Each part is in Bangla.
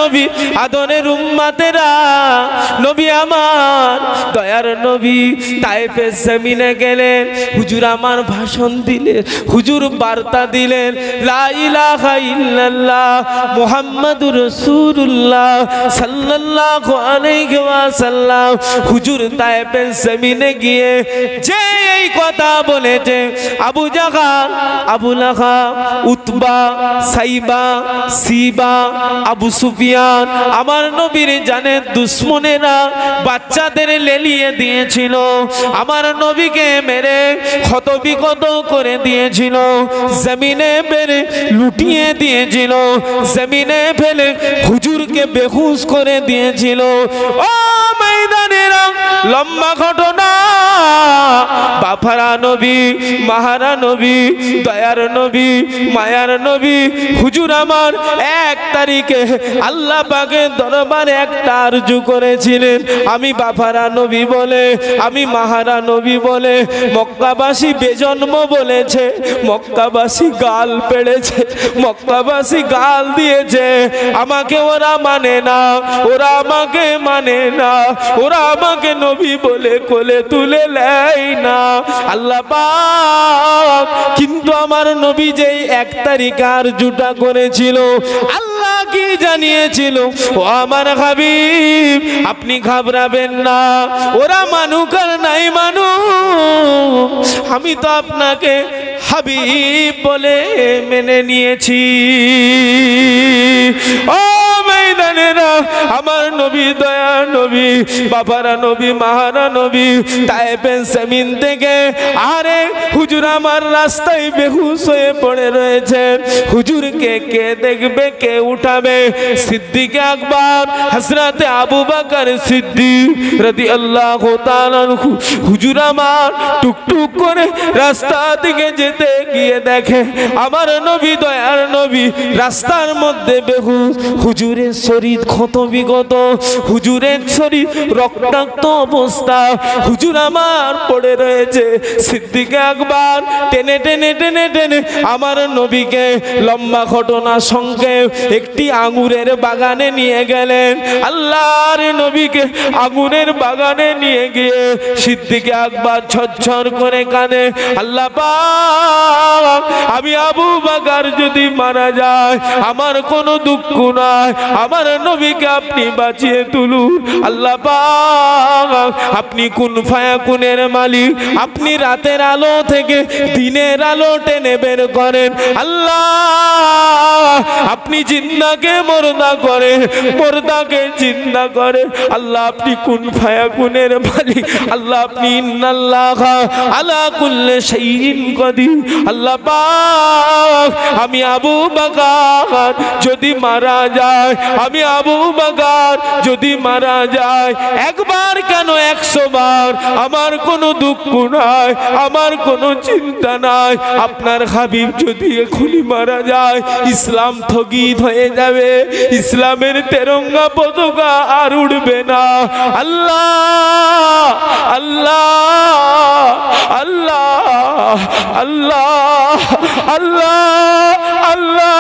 নবী আদরের উম্মতেরা, নবী আমার দয়ার নবী তায়েফের জমিনে গেলেন। হুজুর আমার ভাষণ দিলেন, হুজুর বার্তা দিলেন, লা ইলাহা ইল্লাল্লাহ মুহাম্মাদুর রাসূলুল্লাহ সাল্লাল্লাহু আলাইহি ওয়াসাল্লাম। হুজুর তায়েফের জমিনে গিয়ে যে এই কথা বলেছে, আবু জাহল, আবু লাহাব, উতবা, সাইবা, সিবা, আবু সুফিয়ান, আমার নবীর জানের দুশ্মনেরা বাচ্চাদের লেলিয়ে দিয়েছিল, আমার নবীকে মেরে ক্ষতবিক্ষত করে দিয়েছিল, জমিনে ফেলে লুটিয়ে দিয়েছিল, জমিনে ফেলে হুজুরকে বেহুশ করে দিয়েছিল। ও ময়দানেরা, লম্বা ঘটনা। বাফারা নবী, মাহারা নবী, দয়ার নবী, মায়ার নবী হুজুর আমার 1 তারিখে আল্লাহ পাকের দরবারে একটা আরজু করেছিলেন, আমি বাফারা নবী বলে, আমি মাহারা নবী বলে মক্কাবাসী বেজন্ম বলেছে, মক্কাবাসী গাল পেড়েছে, মক্কাবাসী গাল দিয়েছে, আমাকে ওরা মানে না, ওরা আমাকে মানে না, ওরা আমাকে নবী বলে কোলে তুলে নেয় না। আল্লাহ পাক কিন্তু আমার নবী যেই 1 তারিখ আরজুটা করেছিল, আল্লাহ কি জানিয়েছিল, ও আমার হাবিব আপনি ঘাবড়াবেন না, ওরা মানুক আর নাই মানুক, আমি তো আপনাকে হাবিব বলে মেনে নিয়েছি। ও ময়দানেরা, আমার নবী দয়া নবী, বাবারা নবী, মাহারা নবী তায়েফের জমিন থেকে আরে হুজুর আমার রাস্তায় বেহুশ হয়ে পড়ে রয়েছে, হুজুরকে কে দেখবে, কে উঠাবে? সিদ্দিক আকবর হযরতে আবু বকর সিদ্দিক রাদিয়াল্লাহু তাআলা হুজুর আমার টুকটুক করে রাস্তা দিকে যেতে গিয়ে দেখে আমার নবী দয়ার নবী রাস্তার মধ্যে বেহুশ, হুজুরের শরীর ক্ষতবিক্ষত, হুজুরের শরীর রক্তাক্ত অবস্থা, হুজুর আমার পড়ে রয়েছে। সিদ্দিক আকবর টেনে টেনে টেনে টেনে আমার নবীকে লম্বা ঘটনা সংক্ষেপ একটি আঙ্গুরের বাগানে নিয়ে গেলেন। আল্লাহর নবীকে আঙ্গুরের বাগানে নিয়ে গিয়ে সিদ্দিক আকবর ঝরঝর করে কাঁদে, আল্লাহ পাক আমি আবু বকর যদি মারা যায় আমার কোনো দুঃখ নাই, আমার নবীকে আপনি বাঁচিয়ে তুলুন। আল্লাহ পাক আপনি কুন ফায়াকুনের মালিক, আপনি রাতের আলো থেকে দিনের আলো টেনে বের করেন। আল্লাহ আপনি জিন্দাকে মুর্দা করে, মুর্দাকে জিন্দা করে। আল্লাহ আপনি কুন ফায়াকুনের মালিক, আল্লাহ আপনি ইন্নাল্লাহা আলা কুল্লি শাইইন কাদির। আল্লাহ পাক আমি আবু বকর যদি মারা যায়, আমি আবু বকর যদি মারা যায়, একবার কেন 100 বার, আমার কোনো দুঃখ নাই, আমার কোনো চিন্তা নাই। আপনার হাবিব যদি এখনই মারা যায় ইসলাম স্থগিত হয়ে যাবে, ইসলামের তেরঙ্গা পতাকা আর উড়বে না। আল্লাহ আল্লাহ আল্লাহ আল্লাহ আল্লাহ আল্লাহ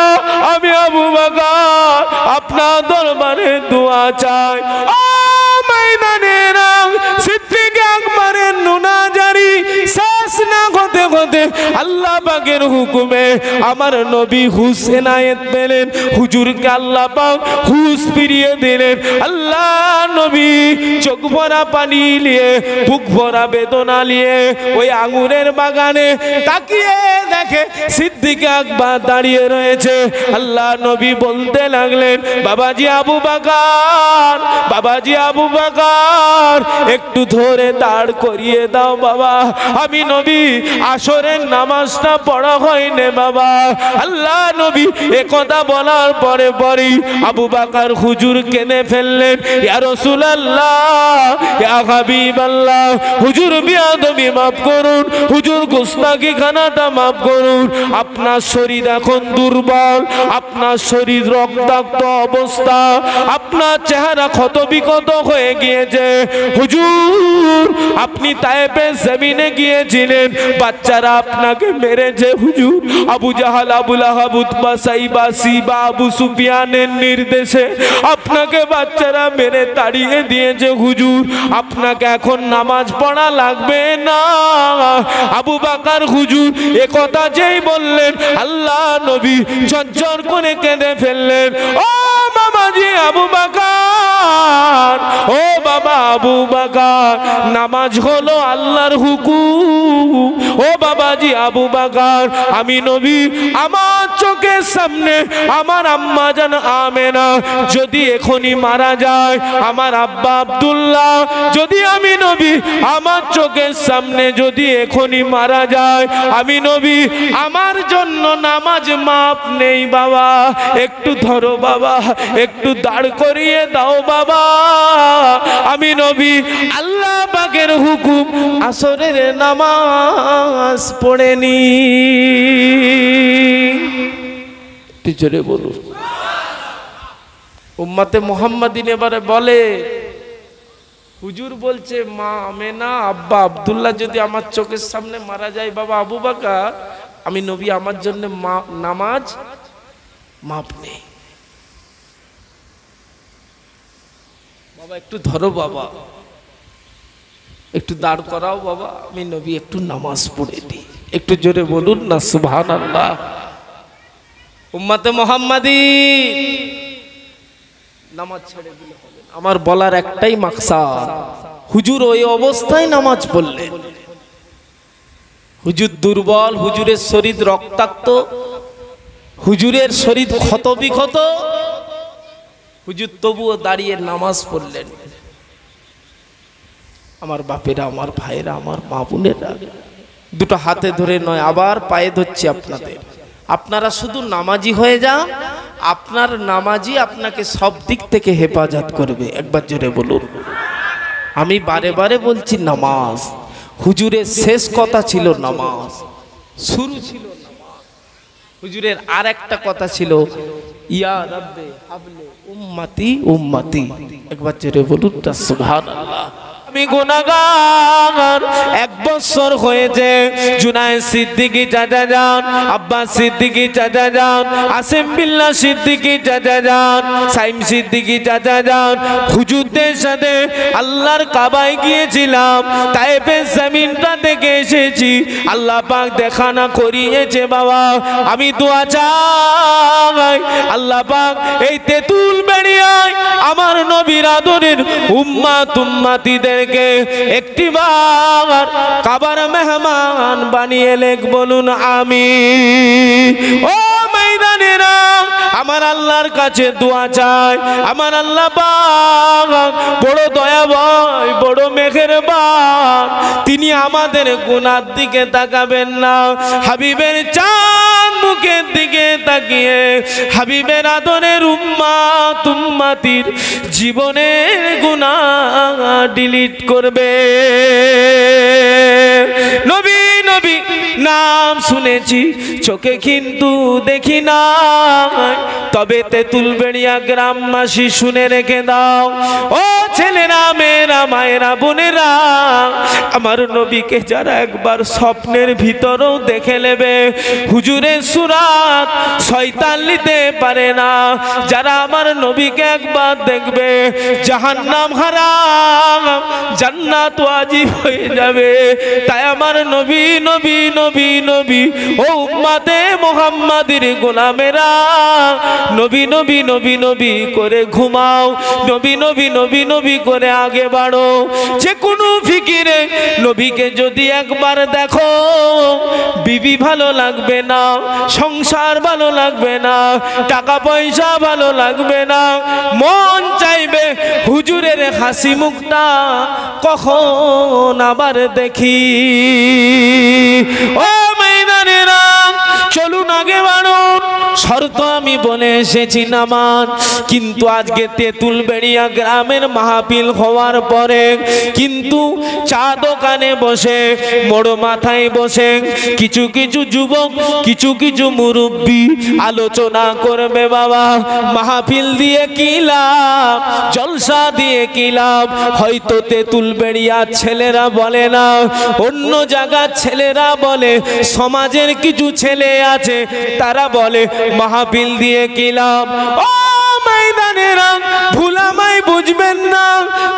আমি আবু বকর আপনার দরবারে দোয়া চাই। ও ময়দানেরা, সিদ্দিক আকবরের নুনাজারি শেষ না হতে হতে আল্লাহ পাকের হুকুমে আমার নবী হুশ এনায়েত পেলেন, হুজুরকে আল্লাহ পাক হুশ ফিরিয়ে দিলেন। আল্লাহ নবী চোখ ভরা পানি নিয়ে, বুক ভরা বেদনা নিয়ে ওই আঙ্গুরের বাগানে তাকিয়ে দেখে সিদ্দিক আকবর দাঁড়িয়ে রয়েছে। আল্লাহ নবী বলতে লাগলেন, বাবাজি আবু বকর, বাবাজি আবু বকর একটু ধরে দাঁড় করিয়ে দাও বাবা, আমি নবী আসরের নামাজটা পড়া হয়নি বাবা। আল্লাহ নবী একথা বলার পরে পরেই আবু বকর হুজুর কেঁদে ফেললেন, ইয়া রাসূলুল্লাহ, ইয়া হাবিবাল্লাহ, হুজুর বিয়াদবি মাফ করুন, হুজুর গোস্তাকি খানাটা মাফ করুন, আপনার শরীর এখন দুর্বল, আপনার শরীর রক্তাক্ত অবস্থা, আপনার চেহারা ক্ষতবিক্ষত হয়ে গিয়েছে। হুজুর আপনি তায়েফের জমিনে গিয়েছিলেন, বাচ্চারা আপনাকে মেরেছে হুজুর আবু জাহাল, আবু লাহাব, উতবা, সাইবা, সিবা, আবু সুফিয়ানের নির্দেশে আপনাকে বাচ্চারা মেরে তাড়িয়ে দিয়েছে হুজুর, আপনাকে এখন নামাজ পড়া লাগবে না। আবু বকর হুজুর এ কথা যেই বললেন আল্লাহ নবী ঝরঝর করে কেঁদে ফেললেন। ও মামাজি আবু বকর, ও বাবা আবু বকর, নামাজ হলো আল্লাহর হুকুম। ও বাবাজি আবু বকর, আমি নবী আমার চোখের সামনে আমার আম্মা জান আমেনা যদি এখনই মারা যায়, আমার আব্বা আব্দুল্লাহ যদি আমি নবী আমার চোখের সামনে যদি এখনই মারা যায়, আমি নবী আমার জন্য নামাজ মাপ নেই বাবা, একটু ধরো বাবা, একটু দাঁড় করিয়ে দাও বাবা। আমি নবী আল্লাহ পাকের হুকুম আসরের নামাজ পড়েনি। টিচারে বলুন উম্মতে মুহাম্মাদিন এবারে বলে হুজুর বলছে মা আমেনা আব্বা আব্দুল্লাহ যদি আমার চোখের সামনে মারা যায় বাবা আবু বকর, আমি নবী আমার জন্য নামাজ মাপ নেই। বাবা একটু ধরো বাবা, একটু দাঁড় করাও বাবা, আমি নবী একটু নামাজ পড়ে দিই। একটু জোরে বলুন না সুবহানাল্লাহ। উম্মতে মুহাম্মাদি নামাজ ছেড়ে দিলে হবে না। আমার বলার একটাই মাকসাদ, হুজুর ওই অবস্থায় নামাজ পড়লেন, হুজুর দুর্বল, হুজুরের শরীর রক্তাক্ত, হুজুরের শরীর ক্ষত বিক্ষত, হুজুর তবুও দাঁড়িয়ে নামাজ পড়লেন। আমার বাপেরা, আমার ভাইয়েরা, আমার মা বোনেরা, দুটো হাতে ধরে নয় আবার পায়ে ধরছি আপনাদের, আপনারা শুধু নামাজি হয়ে যান, আপনার নামাজি আপনাকে সব দিক থেকে হেফাজত করবে। একবার জোরে বলুন। আমি বারে বারে বলছি নামাজ, হুজুরের শেষ কথা ছিল নামাজ, শুরু ছিল নামাজ। হুজুরের আর একটা কথা ছিল ইয়া রাব্বে হাবলে উম্মতি উম্মতি। একবার জোরে বলুন না সুবহানাল্লাহ। আমি গুনাহগার, এক বছর হয়েছে জুনায়েদ সিদ্দিকী চাচা যান, আব্বাস সিদ্দিকী চাচা যান, আসিম বিল্লাহ সিদ্দিকী চাচা যান, সাইম সিদ্দিকী চাচা যান, হুজুরদের সাথে আল্লাহর কাবায় গিয়েছিলাম, তায়েফের জমিনটা থেকে এসেছি, আল্লাহ পাক দেখা না করিয়েছে বাবা। আমি দোয়া চাই আল্লাহ পাক এই তেঁতুল বেড়িয়ায় আমার নবীর আদরের উম্মাত উম্মাতিদের একটি বার কাবার মেহমান বানিয়ে লেখ বলুন আমিন। ও ময়দানেরা আমার আল্লাহর কাছে দোয়া চাই, আমার আল্লাহ পাক বড় দয়াময়, বড় মেহেরবান, তিনি আমাদের গুনার দিকে তাকাবেন না, হাবিবের চাঁদ মুখের দিকে তাকিয়ে হাবিবের আদরের উম্মাত উম্মাতির জীবনের গুনাহ ডিলিট করবে। নবী নবী নাম শুনেছি চোখে কিন্তু দেখি না, তবে তেঁতুলবেড়িয়া গ্রামবাসী শুনে রেখে দাও, ও ছেলেরা মেয়েরা মায়েরা বোনেরা, আমার নবীকে যারা একবার স্বপ্নের ভিতরেও দেখে নেবে, হুজুরের সুরাত শয়তান নিতে পারে না, যারা আমার নবীকে একবার দেখবে জাহান্নাম হারাম, জান্নাত ওয়াজিব হয়ে যাবে। তাই আমার নবী নবী নবী নবী ও উম্মতে মুহাম্মাদির গোলামেরা, নবী নবী নবী নবী করে ঘুমাও, নবী নবী নবী নবী করে আগে বাড়ো। যে কোনো ফিকিরে নবীকে যদি একবার দেখো, বিবি ভালো লাগবে না, সংসার ভালো লাগবে না, টাকা পয়সা ভালো লাগবে না, মন চাইবে হুজুরের হাসি মুখটা কখন আবার দেখি। ও ময়দানেরা চলুন আগে বাড়ুন, শর্ত আমি বলে এসেছি নামাজ। কিন্তু আজকে তেঁতুলবেড়িয়া গ্রামের মাহফিল হওয়ার পরে কিন্তু চা দোকানে বসে মোড় মাথায় বসে কিছু কিছু যুবক কিছু কিছু মুরব্বী আলোচনা করবে, বাবা মাহফিল দিয়ে কি লাভ, জলসা দিয়ে কি লাভ। হয়তো তেঁতুলবেড়িয়ার ছেলেরা বলে না, অন্য জায়গার ছেলেরা বলে, সমাজের কিছু ছেলে আছে তারা বলে মাহফিল দিয়ে কি লাভ। ও ময়দানেরা, ভুলামাই বুঝবেন না,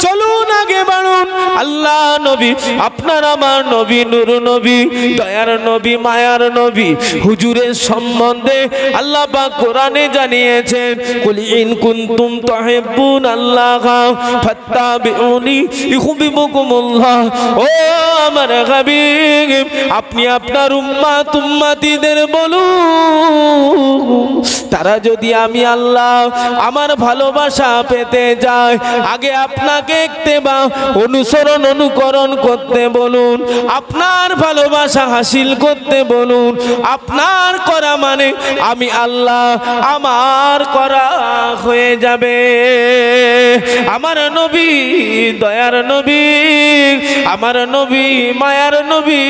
চলুন আগে বাড়ুন। আল্লাহ নবী, আপনার আমার নবী, নূর নবী, দয়ার নবী, মায়ার নবী হুজুরের সম্বন্ধে আল্লাহ পাক কোরআনে জানিয়েছেন, কুল ইন কুনতুম তুহিব্বুন আল্লাহ ফাত্তাবিউনি ইউহিব্বুকুমুল্লাহ। ও আমার হাবিব, আপনি আপনার উম্মাত উম্মতিদের বলুন, তারা যদি আমি আল্লাহ আমার ভালোবাসা পেতে যায়, আগে আপনাকে ইত্তেবা অনুসরণ অনুকরণ করতে বলুন, আপনার ভালোবাসা হাসিল করতে বলুন। আপনার করা মানে আমি আল্লাহ আমার করা হয়ে যাবে। আমার নবী, দয়ার নবী, আমার নবী, মায়ার নবী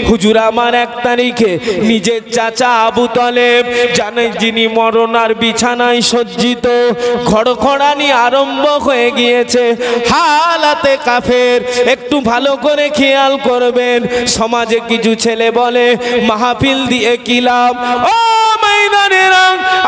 হুজুর আমার 1 তারিখে নিজের চাচা আবু তালেব জানেন, যিনি মরণার বিছানায় সজ্জিত, খড়খড়ানি আরম্ভ হয়ে গিয়েছে, হালাতে কাফের। একটু ভালো করে খেয়াল করবেন, সমাজে কিছু ছেলে বলে মাহফিল দিয়ে কি লাভ। ও ময়দানেরা,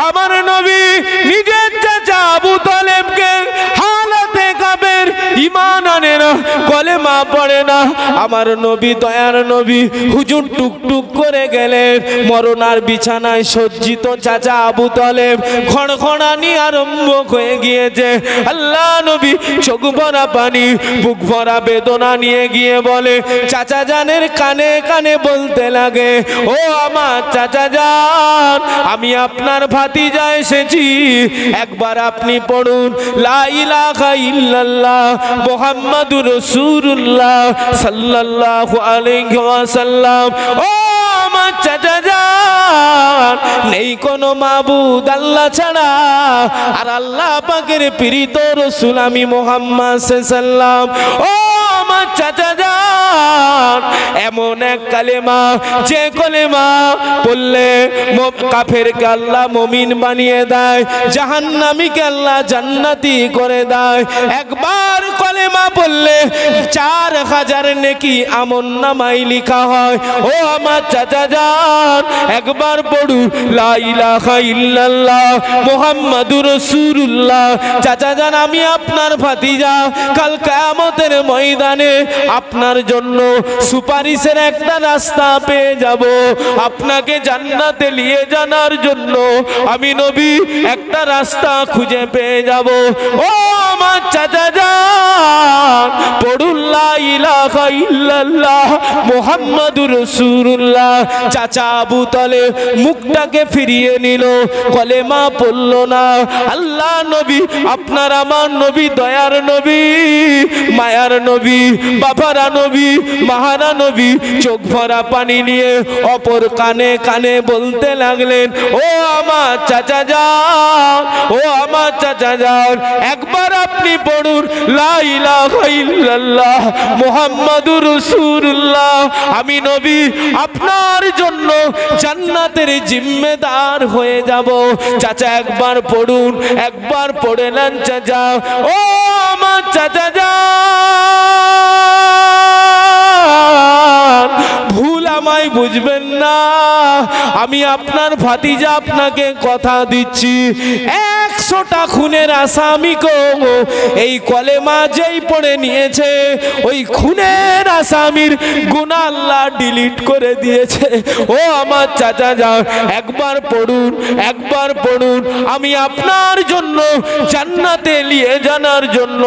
আমার নবী নিজের চাচা আবু তালেবকে হালাতে কাফের, ঈমান আনে না, কলেমা পড়ে না। আমার নবী, দয়ার নবী হুজুর টুকটুক করে গেলেন, মরণার বিছানায় সজ্জিত চাচা আবু তালেব, খড়খড়ানি আরম্ভ হয়ে গিয়েছে। আল্লাহ নবী চোখ ভরা পানি, বুক ভরা বেদনা নিয়ে গিয়ে বলে, চাচা জানের কানে কানে বলতে লাগে, ও আমার চাচা জান, আমি আপনার ভাতিজা এসেছি, একবার আপনি পড়ুন লা ইলাহা ইল্লাল্লাহ মুহাম্মাদুর রাসূলুল্লাহ সাল্লাল্লাহু আলাইহি ওয়াসাল্লাম। ও আমার চাচা জান, নেই কোনো মাবুদ আল্লাহ ছাড়া, আর আল্লাহ পাকের প্রিয় রাসূল আমি মুহাম্মদ সাল্লাল্লাহু আলাইহি ওয়াসাল্লাম। ও আমার চাচা জান, এমন এক কালেমা, যে কালেমা পড়লে কাফেরকে আল্লাহ মুমিন বানিয়ে দেয়, জাহান্নামীকে আল্লাহ জান্নাতি করে দেয়। একবার কালেমা পড়লে 4000 নেকি আমলনামায় লেখা হয়। ও আমার চাচা জান, একবার পড়ুন লা ইলাহা ইল্লাল্লাহ মুহাম্মাদুর রাসূলুল্লাহ। চাচা জান, আমি আপনার ভাতিজা, কাল কিয়ামতের ময়দানে আপনার জন্য সুপারিশের একটা রাস্তা পেয়ে যাব, আপনাকে জান্নাতে নিয়ে জানার জন্য আমি নবী একটা রাস্তা খুঁজে পেয়ে যাব। ও আমার চাচা জান, পড়ুন লা ইলাহা ইল্লাল্লাহ মুহাম্মাদুর রাসূলুল্লাহ। চাচা আবু তালেব মুখটাকে ফিরিয়ে নিল, কলেমা পড়ল না। আল্লাহ নবী, আপনার আমার নবী, দয়ার নবী, মায়ার নবী, বাবারা নবী, মাহারা নবী চোখ ভরা পানি নিয়ে অপর কানে কানে বলতে লাগলেন, ও আমার চাচা জান, ও আমার চাচা জান, একবার আপনি পড়ুন লা ইলাহা ইল্লাল্লাহ মুহাম্মাদুর রাসূলুল্লাহ। আমি নবী আপনার জন্য জান্নাতের জিম্মেদার হয়ে যাব। চাচা একবার পড়ুন, একবার পড়ে নেন চাচা। ও আমার চাচা জান, ভুল আমায় বুঝবেন না, আমি আপনার ভাতিজা, আপনাকে কথা দিচ্ছি, 100টা খুনের আসামিকে এই কলেমা যেই পড়ে নিয়েছে, ওই খুনের আসামির গুনাহ আল্লাহ ডিলিট করে দিয়েছে। ও আমার চাচা যান, একবার পড়ুন, একবার পড়ুন, আমি আপনার জন্য জান্নাতে নিয়ে জানার জন্য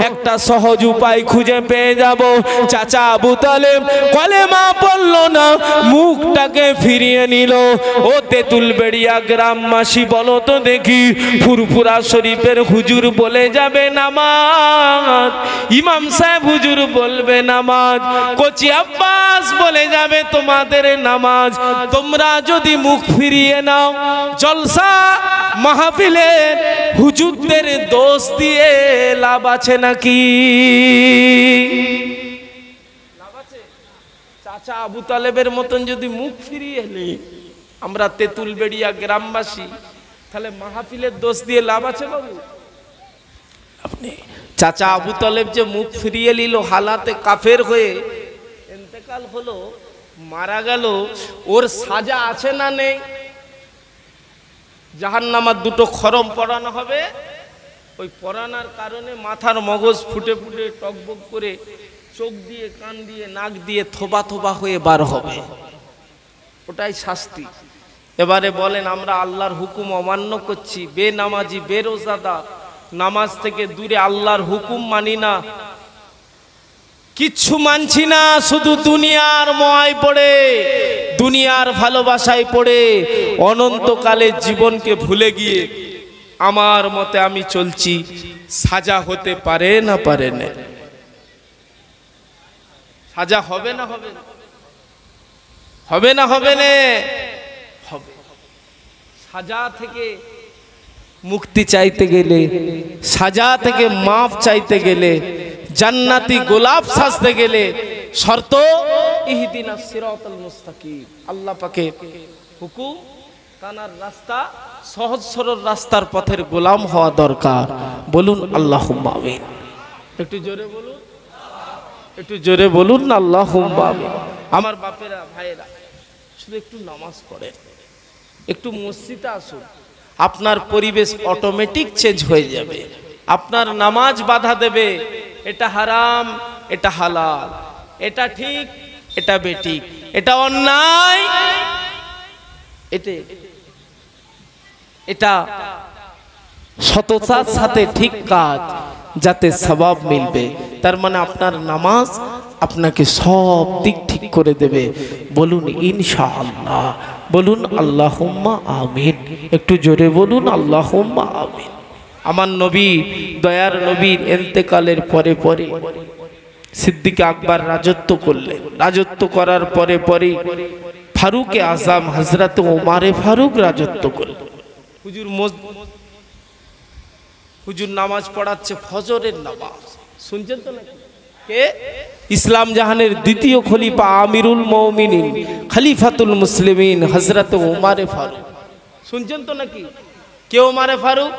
একটা সহজ উপায় খুঁজে পেয়ে যাব। চাচা আবু তালেব কলেমা পড়ল না, মুখটাকে ফিরিয়ে নিল। ও তেঁতুলবেড়িয়া গ্রামবাসী বলো তো দেখি, ফুরফুরা শরীফের হুজুর বলে যাবে নামাজ, ইমাম সাহেব হুজুর বলবে নামাজ, কোচি আব্বাস বলে যাবে তোমাদের নামাজ। তোমরা যদি মুখ ফিরিয়ে নাও, জলসা মাহফিলের হুজুরদের দোষ দিয়ে লাভ আছে নাকি? চাচা আবু তালেবের মতন যদি মুখ ফিরিয়ে নিই আমরা তেঁতুলবেড়িয়া গ্রামবাসী, তাহলে মাহফিলের দোষ দিয়ে লাভ আছে বাবু? আপনি চাচা আবু তালেব যে মুখ ফিরিয়ে নিল, হালাতে কাফের হয়ে ইন্তেকাল হলো, মারা গেল, ওর সাজা আছে না নেই? জাহান্নামার দুটো খরম পড়ানো হবে, ওই পড়ানোর কারণে মাথার মগজ ফুটে ফুটে টকবক করে চোখ দিয়ে, কান দিয়ে, নাক দিয়ে থোবা থোবা হয়ে বার হবে, ওটাই শাস্তি। এবারে বলেন আমরা আল্লাহর হুকুম অমান্য করছি, বেনামাজি বেরোজাদার, নামাজ থেকে দূরে, আল্লাহর হুকুম মানি না, কিচ্ছু মানছি না, শুধু দুনিয়ার মোহায় পড়ে, দুনিয়ার ভালোবাসায় পড়ে অনন্তকালের জীবনকে ভুলে গিয়ে আমার মতে আমি চলছি, সাজা হতে পারে না পারে না? সাজা হবে না হবে না? হবে না হবে না? হবে। সাজা থেকে মুক্তি চাইতে গেলে, সাজা থেকে মাফ চাইতে গেলে, জান্নাতি গোলাপ সাজতে গেলে শর্ত ইহদিনাস সিরাতাল মুস্তাকিম, আল্লাহ পাকের হুকুম, তানার রাস্তা, সহজ সরল রাস্তার পথের গোলাম হওয়া দরকার। বলুন আল্লাহুম্মা আমিন। একটু জোরে বলুন, একটু জোরে বলুন না আল্লাহুম্মা আমিন। আমার বাপেরা ভাইয়েরা শুধু একটু নামাজ পড়েন, একটু মসজিদে আসুন, আপনার পরিবেশ অটোমেটিক চেঞ্জ হয়ে যাবে। আপনার নামাজ বাধা দেবে, এটা হারাম, এটা হালাল, এটা ঠিক, এটা বেঠিক, এটা অন্যায়, এটা সততার সাথে ঠিক কাজ, যাতে সওয়াব মিলবে। তার মানে আপনার নামাজ আপনাকে সব দিক ঠিক করে দেবে। বলুন ইনশাআল্লাহ, বলুন আল্লাহুম্মা আমিন। একটু জোরে বলুন আল্লাহুম্মা আমিন। আমার নবী, দয়ার নবীর ইন্তেকালের পরে পরে সিদ্দিক আকবর রাজত্ব করলেন। রাজত্ব করার পরে পরে ফারুকে আজম হযরত ওমরে ফারুক রাজত্ব করলেন। হুজুর নামাজ পড়াচ্ছে, ফজরের নামাজ, শুনছেন তো নাকি? কে? ইসলাম জাহানের দ্বিতীয় খলিফা, আমিরুল মুমিনিন, খলিফাতুল মুসলিমিন হযরত ওমরে ফারুক। শুনছেন তো নাকি? কে ওমরে ফারুক?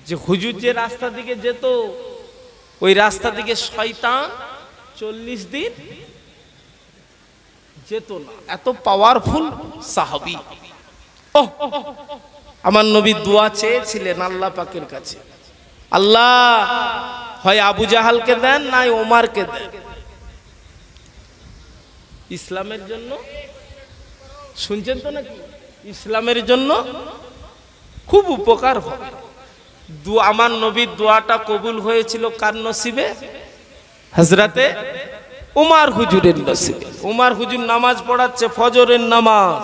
যে হুজুর যে রাস্তা দিকে যেত, ওই রাস্তা দিকে শয়তান 40 দিন যেত না, এত পাওয়ারফুল সাহাবী। আমার নবী দোয়া চেয়েছিলেন আল্লাহ পাকের কাছে, আল্লাহ হয় আবু জাহালকে দেন, নাই ওমরকে দেন, ইসলামের জন্য। শুনছেন তো নাকি? ইসলামের জন্য খুব উপকার হবে। আমার নবীর দোয়াটা কবুল হয়েছিল কার নসিবে? হযরতে উমর হুজুরের নসিবে। উমর হুজুর নামাজ পড়াচ্ছে, ফজরের নামাজ।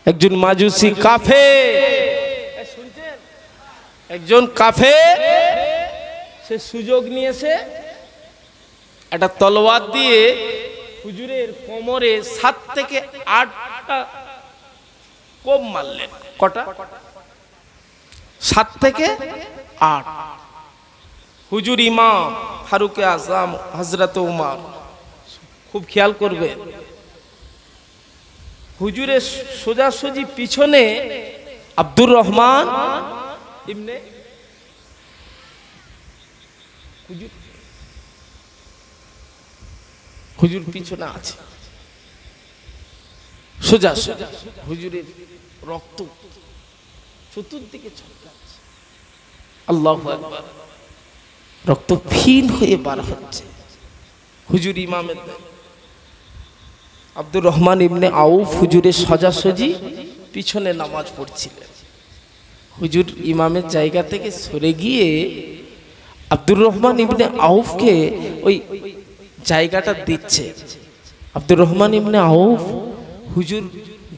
একজন মাজুসি কাফের, শুনছেন, একজন কাফের, সে সুযোগ নিয়েছে, একটা তলোয়ার দিয়ে হুজুরের কোমরে 7 থেকে 8টা কোপ মারলেন। কটা? 7 থেকে 8। হুজুর ইমাম ফারুকে আজম হযরত উমর, খুব খেয়াল করবে, হুজুরের সোজাসুজি পিছনে আব্দুর রহমান ইবনে হুজুর পিছনে আছে, সোজা সোজা হুজুরের রক্ত চতুর্দিকে ছড়াচ্ছে। আল্লাহু আকবার। রক্ত ফিন হয়ে বার হচ্ছে। হুজুর ইমামের আব্দুর রহমান ইবনে আউফ হুজুরের সোজাসুজি পিছনে নামাজ পড়ছিলেন। হুজুর ইমামের জায়গা থেকে সরে গিয়ে আব্দুর রহমান ইবনে আউফকে ওই জায়গাটা দিচ্ছে। আব্দুর রহমান ইবনে আউফ হুজুর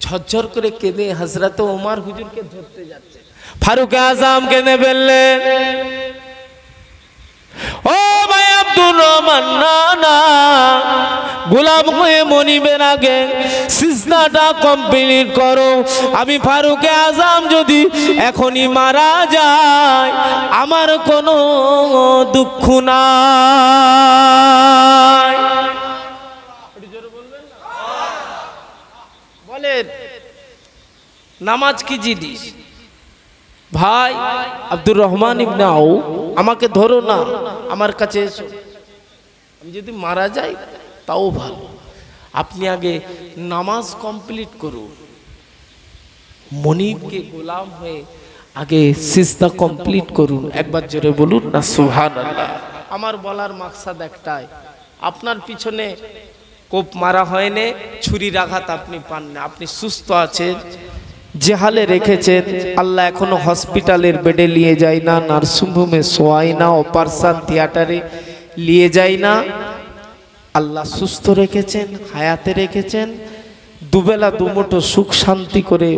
ঝরঝর করে কেঁদে হযরত ওমর হুজুরকে ধরতে যাচ্ছে। ফারুক আজম কেঁদে ফেললেন। ও ভাই আব্দুর রহমান, না না, গোলাম হয়ে মনিবের আগে সিজদাটা কমপ্লিট করো। আমি ফারুক আজম যদি এখনই মারা যায় আমার কোনো দুঃখ নাই। বলেন নামাজ কি জিনিস? ভাই আব্দুর রহমান ইবনে আউফ, আমাকে ধরো না, আমার কাছে এসো, আমি যদি মারা যাই তাও ভালো, আপনি আগে নামাজ কমপ্লিট করুন। মনিবকে গোলাম হয়ে আগে সিজদা কমপ্লিট করুন। একবার জোরে বলুন না সুবহানাল্লাহ। আমার বলার মাকসাদ একটাই, আপনার পিছনে কোপ মারা হয়নি, ছুরির আঘাত আপনি পান না, আপনি সুস্থ আছেন, যে হালে রেখেছেন আল্লাহ এখনো হসপিটালের বেডে নিয়ে যায় না, নার্সিংহোমে শোয়ায় না, অপারেশন থিয়েটারে নিয়ে যায় না, আল্লাহ সুস্থ রেখেছেন, হায়াতে রেখেছেন, দুবেলা দুমুঠো সুখ শান্তি করে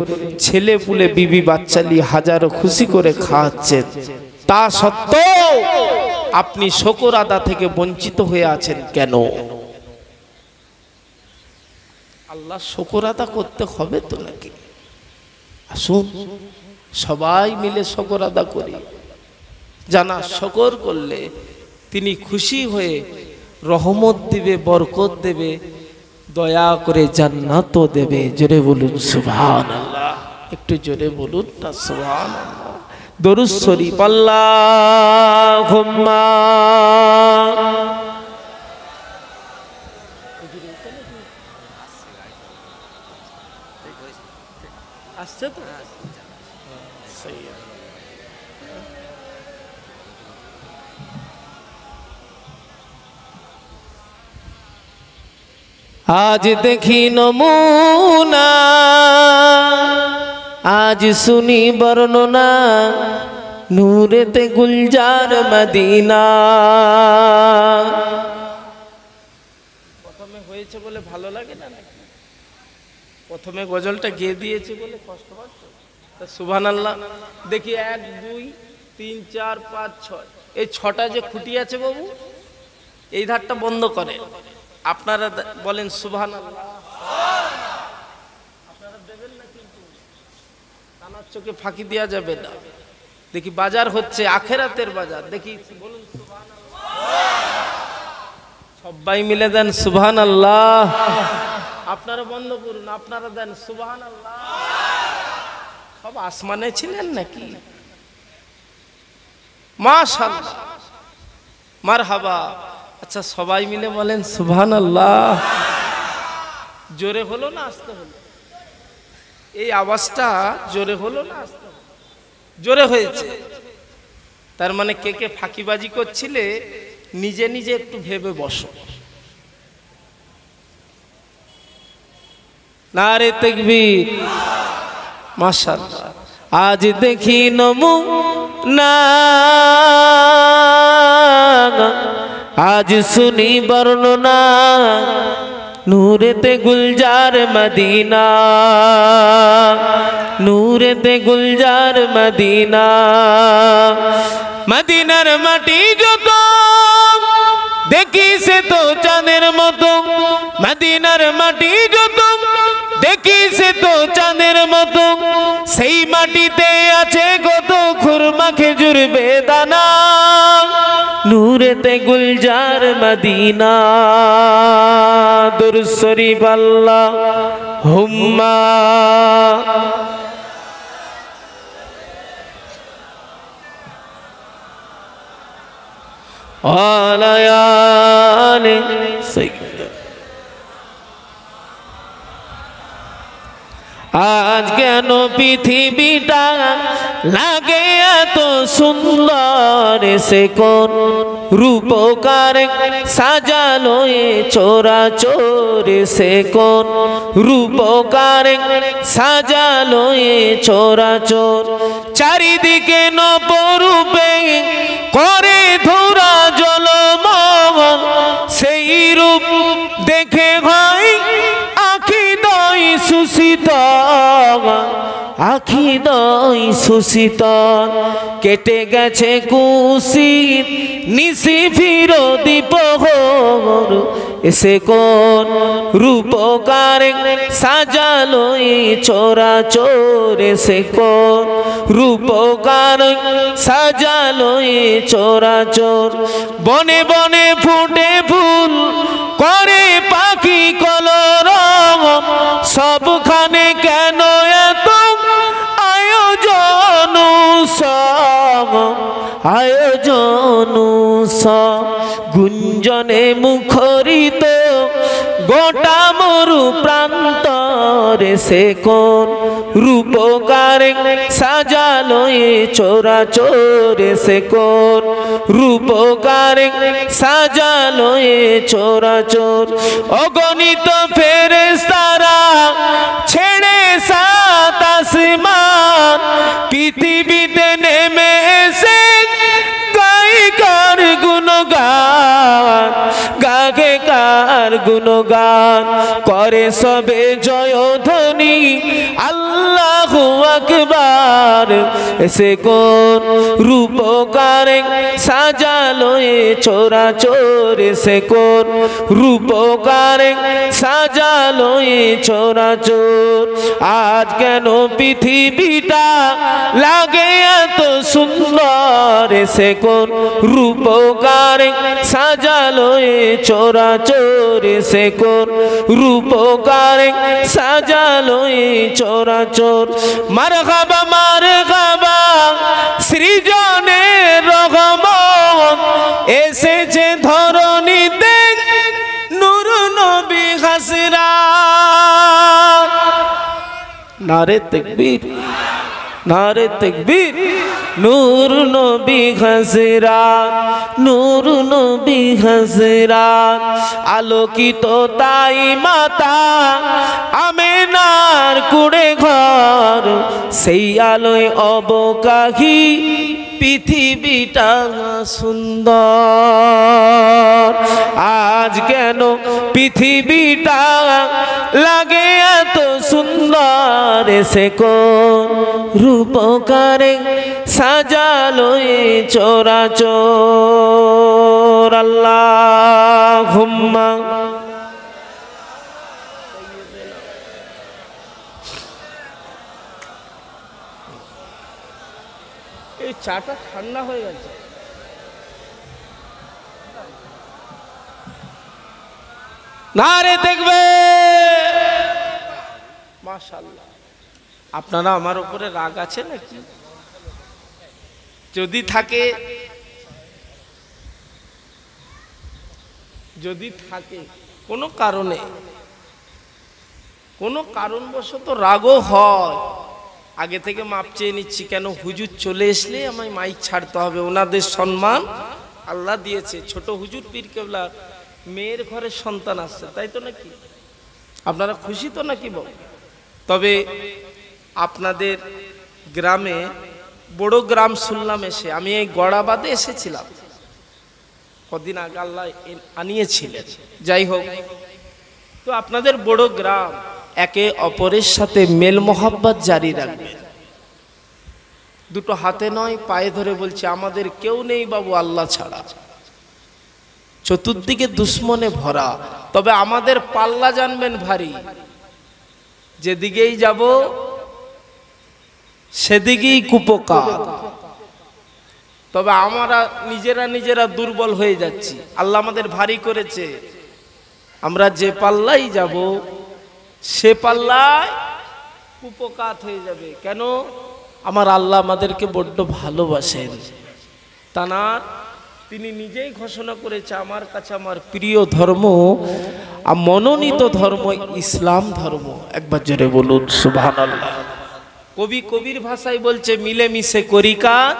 ছেলে পুলে বিবি বাচ্চা নিয়ে হাজারো খুশি করে খাওয়াচ্ছেন। তা সত্ত্বেও আপনি শুকর আদা থেকে বঞ্চিত হয়ে আছেন কেন? আল্লাহ শুকর আদা করতে হবে তো নাকি? আসুন সবাই মিলে শুকর আদা করি। জানা শুকর করলে তিনি খুশি হয়ে রহমত দিবে, বরকত দেবে, দয়া করে জান্নাতও দেবে। জোরে বলুন সুবহানাল্লাহ, একটু জোরে বলুন না সুবহানাল্লাহ। দরুদ শরীফ আল্লাহুম্মা আসছে তো আজ দেখি নমুনা, আজ শুনি বর্ণনা, নূরেতে গুলজার মদিনা। প্রথমে হয়েছে বলে ভালো লাগে না নাকি? প্রথমে গজলটা গেয়ে দিয়েছে বলে কষ্ট হচ্ছে। সুবহানাল্লাহ। দেখি 1 2 3 4 5 6, এই 6টা যে খুঁটি আছে বাবু, এই ধারটা বন্ধ করে আপনারা বলেন সুবহানাল্লাহ। আপনারা দেবেন না কিন্তু, কানার চোখে ফাঁকি দেওয়া যাবে না। দেখি বাজার হচ্ছে আখেরাতের বাজার, দেখি বলুন সুবহানাল্লাহ। সবাই মিলে দেন সুবহানাল্লাহ। আপনারা বন্ধ করুন, আপনারা দেন সুবহানাল্লাহ। সব আসমানে ছিলেন নাকি? মাশাআল্লাহ, মারহাবা। আচ্ছা সবাই মিলে বলেন সুবহানাল্লাহ। জোরে হলো না আস্তে হলো? এই আওয়াজটা জোরে হলো না আস্তে হলো? জোরে হয়েছে। তার মানে কে কে ফাঁকিবাজি করছিলে নিজে নিজে একটু ভেবে বসো। নারে তাকবীর, মাশাআল্লাহ। আজ দেখি নমুনা, আজ শুনি বর্ণনা, নূরেতে গুলজার মদিনা, নূরেতে গুলজার মদিনা। মদিনার মাটি যত দেখি সে তো চাঁদের মতো, মদিনার মাটি যত দেখি সে তো চাঁদের মতো, সেই মাটিতে আছে কত খুরমা খেজুর বেদানা, নূরেতে গুলজার মদিনা। দুরূদ শরীফ আল্লাহুম্মা আলা আলি সাইয়্যিদ। আজ কেন পৃথিবীটা লাগে এত সুন্দর, সে কোন রূপকার সাজালো এ চরাচর, সে কোন রূপকার সাজালো এ চরাচর। চারিদিকে নবরূপে করে ধরা জলমল, সেই রূপ দেখে ভাই আখি দই সুশীত। আখি দই সুশীতল কেটে গেছে কুশিত নিশি ফিরো দীপহর এসে কোন রূপকার সাজালো এই চরাচর এসে কোন রূপকার সাজালো এই চরাচর বনে বনে ফুটে ফুল করে পাখি কলরব সবখানে কেন এত আয়োজন সব আয়োজন সব গুঞ্জনে মুখরিত গোটা মরু প্রান্তরে সে কোন রূপকার সাজালো এ চরাচর সে কোন রূপকার সাজালো এ চরাচর অগণিত ফেরেশতারা ছেড়ে সাত আসমান পৃথিবীতে নেমে এসে গায়িকার গুণগান গাগে কার গুণগান করে সবে জয়ধ্বনি আল্লাহু আকবার এসে কোন রূপকার সাজালো এ চরাচর এসে কোন রূপকার সাজালো এ চরাচর আজ কেন পৃথিবীটা লাগে এত সুন্দর এসে কোন রূপকার সাজালো এ চরাচর এসে কোন রূপকার সাজালো এ চরাচর মারহাবা সৃজনের রহমত এসেছে ধরণীতে নূর নবী হাসরাত নারে তাকবীর নারে তাকবীর নূর নবী হাসরাত নূর নবী হাসরাত আলোকিত তাই মাতা আমেনার কুড়ে ঘর সেই আলোয় অবকাহি পৃথিবীটা সুন্দর আজ কেন পৃথিবীটা লাগে এত সুন্দর এসে কোন রূপকারে সাজালো এ চরাচর আল্লাহুম্মা এই চাটা ঠান্ডা হয়ে গেছে নারে দেখবে মাশাআল্লাহ আপনারা আমার উপরে রাগ আছে নাকি যদি থাকে কোনো কারণে কোনো কারণবশত রাগও হয় আগে থেকে মাপ চেয়ে নিচ্ছি কেন হুজুর চলে আসলে আমায় মাইক ছাড়তে হবে ওনাদের সম্মান আল্লাহ দিয়েছে ছোট হুজুর পীর কেবলার মেয়ের ঘরে সন্তান আসছে তাই তো নাকি আপনারা খুশি তো নাকি বল তবে আপনাদের গ্রামে বড় গ্রাম শুনলাম এসে আমি এই গড়াবাদে এসেছিলাম কদিন আগে আল্লাহ আনিয়েছিলেন যাই হোক তো আপনাদের বড় গ্রাম একে অপরের সাথে মেল মোহাব্বত জারি রাখবেন দুটো হাতে নয় পায়ে ধরে বলছে আমাদের কেউ নেই বাবু আল্লাহ ছাড়া চতুর্দিকে দুশ্মনে ভরা তবে আমাদের পাল্লা জানবেন ভারী যেদিকেই যাব সেদিকেই কুপকার তবে আমরা নিজেরা দুর্বল হয়ে যাচ্ছি আল্লাহ আমাদের ভারী করেছে আমরা যে পাল্লাই যাব সে পাল্লায় কুপকাত হয়ে যাবে কেন আমার আল্লাহ আমাদেরকে বড্ড ভালোবাসেন তানার তিনি নিজেই ঘোষণা করেছে আমার কাছে আমার প্রিয় ধর্ম আর মনোনীত ধর্ম ইসলাম ধর্ম একবার জোরে বলুন সুবহানাল্লাহ কবির ভাষায় বলছে মিলেমিশে করি কাজ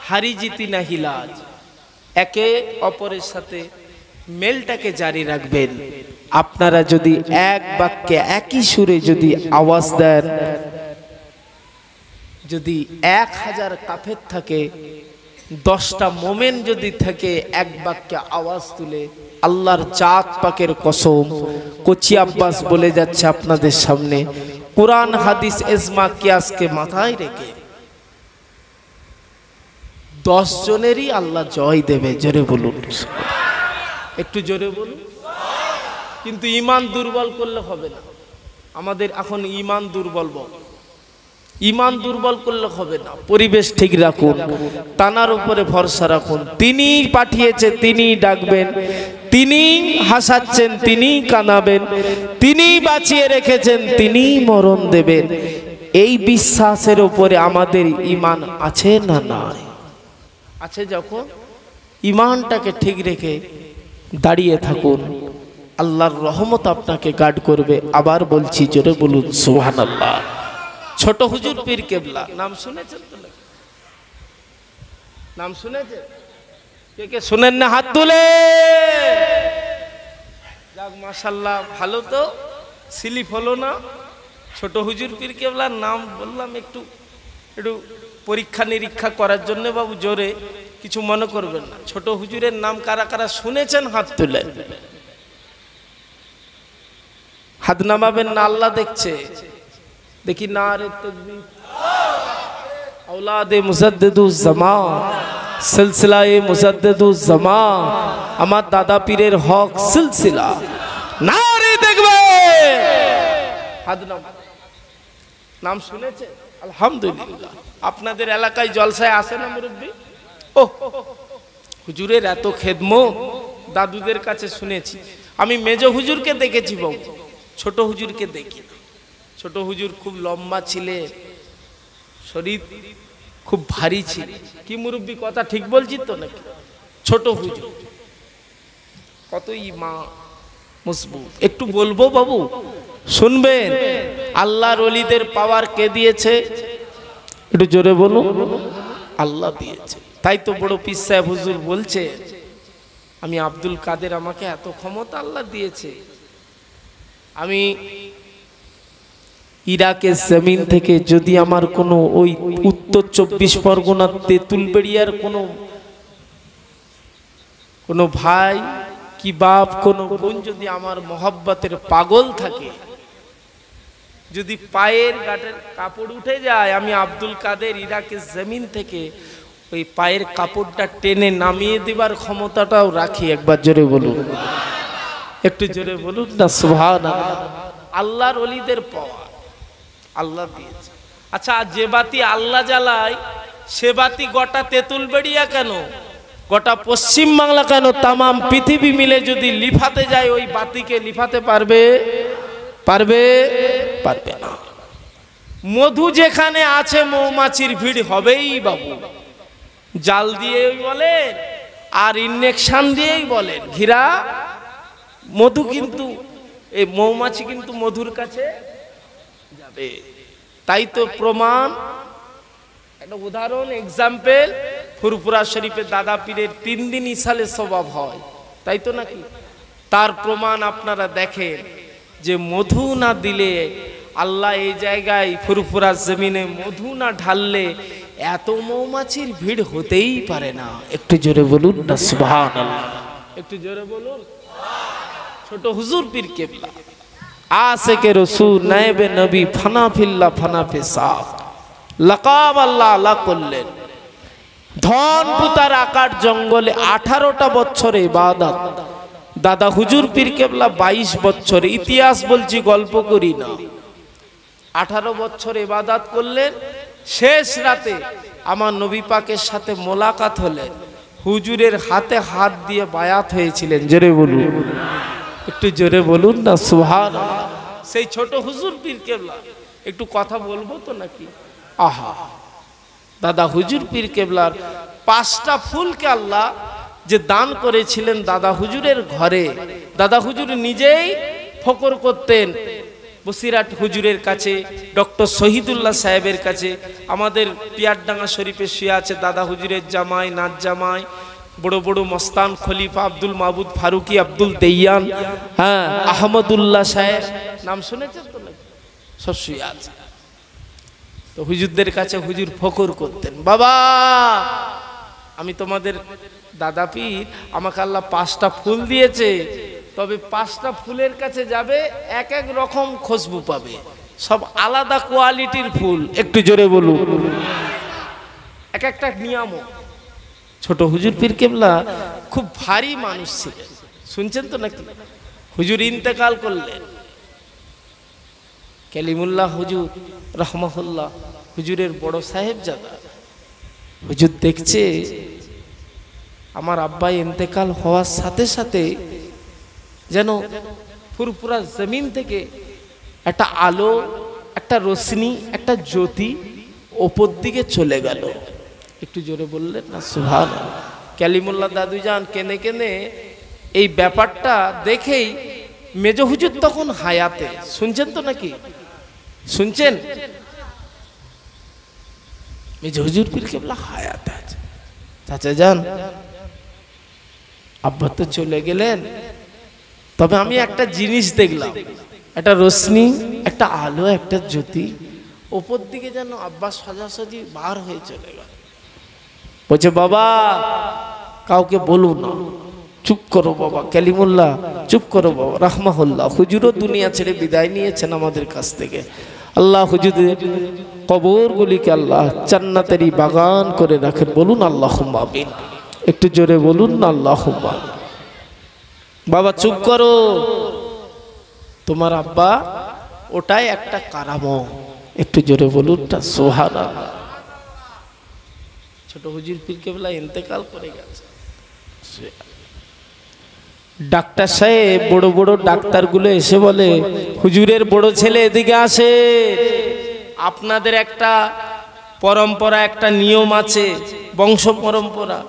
হারি জিতি না হিলাজ একে অপরের সাথে মেলটাকে জারি রাখবেন আপনারা যদি এক বাক্যে একই সুরে যদি আওয়াজ দেন যদি 1000 কাফের থাকে 10টা মোমেন যদি থাকে এক বাক্যে আওয়াজ তুলে আল্লাহর জাত পাকের কসম কচি আব্বাস বলে যাচ্ছে আপনাদের সামনে কোরআন হাদিস ইজমা কিয়াসকে মাথায় রেখে 10 জনেরই আল্লাহ জয় দেবে। জোরে বলুন, একটু জোরে বলুন। কিন্তু ঈমান দুর্বল করলে হবে না। আমাদের এখন ঈমান দুর্বল, ঈমান দুর্বল করলে হবে না। পরিবেশ ঠিক রাখুন, তানার উপরে ভরসা রাখুন। তিনি পাঠিয়েছে, তিনি ডাকবেন, তিনি হাসাচ্ছেন, তিনি কাঁদাবেন, তিনি বাঁচিয়ে রেখেছেন, তিনি মরণ দেবেন। এই বিশ্বাসের উপরে আমাদের ঈমান আছে না নাই? আছে। যখন ঈমানটাকে ঠিক রেখে দাঁড়িয়ে থাকুন, আল্লাহর রহমত আপনাকে গার্ড করবে। আবার বলছি, জোরে বলুন সুবহানাল্লাহ। ছোট হুজুর পীর কেবলা নাম শুনেছেন তো? নাম শুনেছেন? কে কে শুনেন না হাত তুলে? যাক মাশাআল্লাহ, ভালো তো, স্লিপ হলো না। ছোট হুজুর পীর কেবলার নাম বললাম একটু একটু পরীক্ষা নিরীক্ষা করার জন্য বাবু, জোরে কিছু মনে করবেন না। ছোট হুজুরের নাম কারা কারা শুনেছেন হাত তুলে? হাত নামাবেন না, আল্লাহ দেখছে। দেখি না রে তাকবীর। औलादे मुजद्दिदुज জামান, সিলসিলায়ে মুজদ্দিদুজ জামান, আমার দাদা পীরের হক সিলসিলা। না রে তাকবীর। হাত নাম শুনেছে? আলহামদুলিল্লাহ। আপনাদের এলাকায় জলসায় আসে না মুরব্বি? ও হুজুরের এত খেদমত দাদুদের কাছে শুনেছি। আমি মেজ হুজুরকে দেখেছি বাবু, ছোট হুজুরকে দেখি। ছোট হুজুর খুব লম্বা ছিলেন, শরীর খুব ভারী ছিল। কি মুরব্বি, কথা ঠিক বলছি তো নাকি? ছোট হুজুর কত ঈমান মজবুত। একটু বলবো বাবু, শুনবেন? আল্লাহর ওলিদের পাওয়ার কে দিয়েছে? একটু জোরে বলুন। আল্লাহ দিয়েছে। তাই তো বড় পীর সাহেব হুজুর বলছে, আমি আব্দুল কাদের, আমাকে এত ক্ষমতা আল্লাহ দিয়েছে। আমি ইরাকের জমিন থেকে যদি আমার কোনো ওই উত্তর 24 পরগনার তেঁতুলবেড়িয়ার কোনো ভাই কি বাপ, কোনো বোন যদি আমার মোহাব্বতের পাগল থাকে, যদি পায়ের গাটের কাপড় উঠে যায়, আমি আব্দুল কাদের ইরাকের জমিন থেকে ওই পায়ের কাপড়টা টেনে নামিয়ে দেবার ক্ষমতাটাও রাখি। একবার জোরে বলুন, একটু জোরে বলুন না সুবহানাল্লাহ। আল্লাহর ওলিদের পাওয়া আল্লাহ দিয়েছে। আচ্ছা, যে বাতি আল্লাহ জ্বালায় সে বাতি গোটা তেঁতুলবেড়িয়া কেন, গোটা পশ্চিম বাংলা কেন, তামাম পৃথিবী মিলে যদি লিফাতে যায়, ওই বাতিকে লিফাতে পারবে? পারবে? পারবে না। মধু যেখানে আছে মৌমাছির ভিড় হবেই বাবু। জাল দিয়েই বলেন আর ইনজেকশন দিয়েই বলেন, ঘিরা মধু, কিন্তু এই মৌমাছি কিন্তু মধুর কাছে যাবে। তাই তো প্রমাণ, একটা উদাহরণ, এক্সাম্পল, ফুরফুরা শরীফের দাদা পীরের 3 দিন ইসালে স্বভাব হয়, তাই তো নাকি? তার প্রমাণ আপনারা দেখেন যে মধু না দিলে আল্লাহ এই জায়গায় ফুরফুরা জমিনে মধু না ঢাললে এত মৌমাছির ভিড় হতেই পারে না। একটু জোরে বলুন না সুবহানাল্লাহ, একটু জোরে বলুন। ছোট হুজুর পীর কেবলা আশিকে রাসূল নায়েবে নবী ফানা ফিল্লাহ ফানা ফি সাফ লাকাব আল্লাহ আল্লাহ করলেন। ধন পুতার আকার জঙ্গলে 18টা বছর ইবাদত। দাদা হুজুর পীর কেবলা 22 বছর। ইতিহাস বলছি, গল্প করি না। 18 বছর ইবাদত করলেন। শেষ রাতে আমার নবী পাকের সাথে মোলাকাত হলেন। হুজুরের হাতে হাত দিয়ে বায়াত হয়েছিলেন। জোরে বলুন, একটু জোরে বলুন না সুবহানাল্লাহ। সেই ছোট হুজুর পীর কেবলা, একটু কথা বলবো তো নাকি? আহা, দাদা হুজুর পীর কেবলার 5টা ফুলকে আল্লাহ যে দান করেছিলেন দাদা হুজুরের ঘরে, দাদা হুজুর নিজেই ফকর করতেন। বসিরাট হুজুরের কাছে, ডক্টর শহীদুল্লাহ সাহেবের কাছে, আমাদের পিয়ারডাঙ্গা শরীফে শুয়ে আছে দাদা হুজুরের জামাই, নাচ জামাই, বড় বড় মস্তান খলিফা আব্দুল মাহবুদ ফারুকি, আব্দুল দেয়ান, হ্যাঁ, আহমদুল্লাহ সাহেব, নাম শুনেছেন তো? সব শুয়ে আছে। তো হুজুরদের কাছে হুজুর ফকর করতেন, বাবা আমি তোমাদের দাদা পীর, আমাকে আল্লাহ 5টা ফুল দিয়েছে, তবে 5টা ফুলের কাছে যাবে এক এক রকম খুশবু পাবে। সব আলাদা কোয়ালিটির ফুল। একটু জোরে বলুন। এক একটা নিয়ামক। ছোট হুজুর পীর কেবলা খুব ভারী মানুষ ছিলেন, শুনছেন তো নাকি? হুজুর ইন্তেকাল করলেন, কালিমুল্লাহ হুজুর রহমাহুল্লাহ, হুজুরের বড় সাহেবজাদা। হুজুর দেখছে আমার আব্বা ইন্তেকাল হওয়ার সাথে সাথে যেন পুরপুরা জমিন থেকে একটা আলো, একটা রোশনি, একটা জ্যোতি ওপর দিকে চলে গেল। একটু জোরে বললেন না সুবহানাল্লাহ। কালিমুল্লাহ দাদু যান কেঁদে কেঁদে এই ব্যাপারটা দেখেই, মেজ হুজুর তখন হায়াতে, শুনছেন তো নাকি? শুনছেন? মেজ হুজুর পীর কেবলা হায়াতে আছে। চাচা যান আব্বা তো চলে গেলেন, তবে আমি একটা জিনিস দেখলাম, একটা রোশনি, একটা আলো, একটা জ্যোতি ওপর দিকে যেন আব্বা সোজাসুজি বার হয়ে চলে গেল। বলছে বাবা কাউকে বলো না, চুপ করো বাবা। কালিমুল্লাহ চুপ করো বাবা রাহমাহুল্লাহ। হুজুরও দুনিয়া ছেড়ে বিদায় নিয়েছেন আমাদের কাছ থেকে। আল্লাহ হুজুরের কবরগুলিকে আল্লাহ জান্নাতেরই বাগান করে রাখেন। বলুন আল্লাহুম্মা আমিন। একটু জোরে বলুন না আল্লাহুম্মা। বাবা চুপ করো, তোমার আব্বা ওটাই একটা কারামত। একটু জোরে বলুন না সুবহানাল্লাহ। ছোট হুজুর পীর কেবলা ইন্তেকাল করে গেছে। ডাক্তার সাহেব, বড় বড় ডাক্তারগুলো এসে বলে হুজুরের বড় ছেলে এদিকে আসে, আপনাদের একটা পরম্পরা, একটা নিয়ম আছে, বংশ পরম্পরা,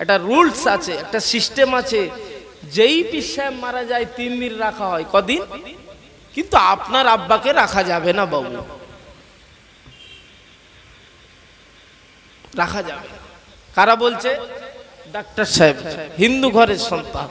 একটা রুলস আছে, একটা সিস্টেম আছে। যেই পীর সাহেব মারা যায় 3 দিন রাখা হয়। কদিন? কিন্তু আপনার আব্বাকে রাখা যাবে না বাবু, রাখা যাবে। কারা বলছে? ডাক্তার সাহেব, হিন্দু ঘরের সন্তান।